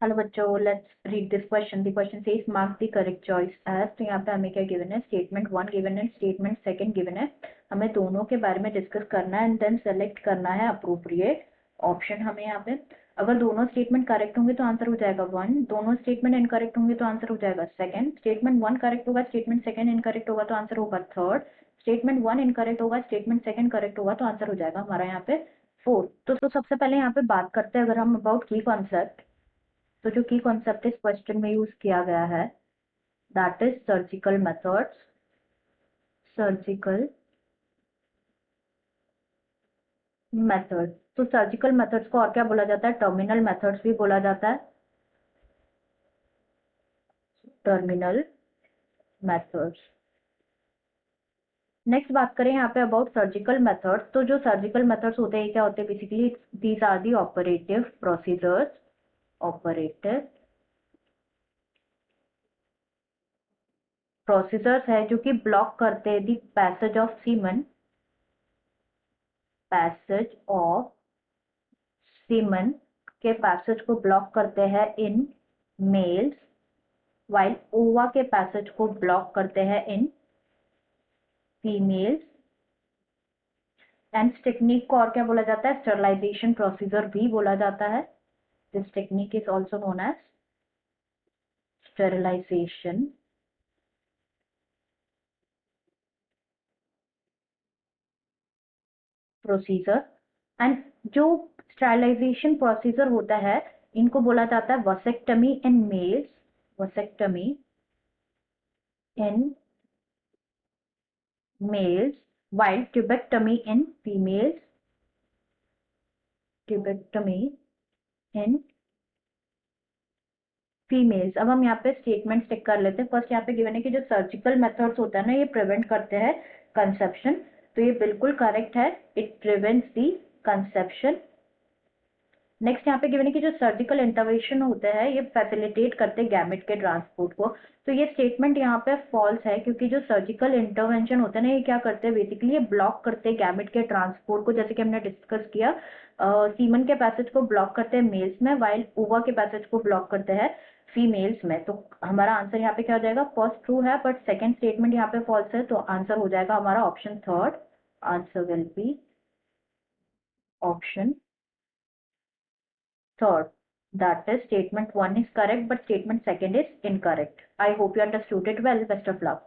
Hello बच्चों, let's read this question. The question says mark the correct choice as. तो यहाँ पे हमें क्या गिवन है, स्टेटमेंट 1 गिवन है, स्टेटमेंट 2 गिवन है। हमें दोनों के बारे में डिस्कस करना है एंड देन सेलेक्ट करना है अप्रोप्रिएट ऑप्शन। हमें यहाँ पे अगर दोनों स्टेटमेंट करेक्ट होंगे तो आंसर हो जाएगा 1, दोनों स्टेटमेंट इनकरेक्ट होंगे तो आंसर हो जाएगा 2, स्टेटमेंट 1 करेक्ट होगा, स्टेटमेंट 2 इनकरेक्ट होगा तो आंसर होगा 3, स्टेटमेंट 1 इनकरेक्ट होगा, स्टेटमेंट 2 करेक्ट होगा तो आंसर हो जाएगा हमारा यहाँ पे 4। तो सबसे पहले यहाँ पे बात करते हैं अगर हम अबाउट की कॉन्सेप्ट। तो जो की कॉन्सेप्ट इस क्वेश्चन में यूज किया गया है that is surgical methods. Surgical method, तो सर्जिकल मेथड्स को और क्या बोला जाता है, टर्मिनल मेथड्स भी बोला जाता है, टर्मिनल मेथड्स। नेक्स्ट बात करें यहाँ पे अबाउट सर्जिकल मेथड्स। तो जो सर्जिकल मेथड्स होते हैं क्या होते हैं, basically these are the operative procedures. Operative procedures है जो कि ब्लॉक करते हैं the passage of semen, passage of semen के पैसेज को ब्लॉक करते हैं इन मेल्स, वाइल ओवा के पैसेज को ब्लॉक करते हैं इन फीमेल्स। एंड टेक्निक को और क्या बोला जाता है, स्टरलाइजेशन प्रोसीजर भी बोला जाता है। This technique is also known as sterilisation procedure. And जो स्टरलाइजेशन प्रोसीजर होता है इनको बोला जाता है vasectomy in males, vasectomy in males, while tubectomy in females, tubectomy in females. अब हम यहाँ पे स्टेटमेंट टिक कर लेते हैं। फर्स्ट यहाँ पे गिवन है कि जो सर्जिकल मेथड्स होता है ना ये प्रिवेंट करते हैं कंसेप्शन, तो ये बिल्कुल करेक्ट है, it prevents the conception. Next यहाँ पे गिवन है कि जो सर्जिकल इंटरवेंशन होता है ये फैसिलिटेट करते हैं गैमेट के ट्रांसपोर्ट को, तो ये स्टेटमेंट यहाँ पे फॉल्स है क्योंकि जो सर्जिकल इंटरवेंशन होता है ना ये क्या करते हैं, बेसिकली ये ब्लॉक करते हैं गैमेट के ट्रांसपोर्ट को, जैसे कि हमने डिस्कस किया सीमन के पैसेज को ब्लॉक करते हैं मेल्स में, वाइल ओवा के पैसेज को ब्लॉक करते हैं फीमेल्स में। तो हमारा आंसर यहाँ पे क्या हो जाएगा, फर्स्ट ट्रू है बट सेकेंड स्टेटमेंट यहाँ पे फॉल्स है, तो आंसर हो जाएगा हमारा option third. Answer will be option third, that is statement 1 is correct but statement 2 is incorrect. I hope you understood it well. Best of luck.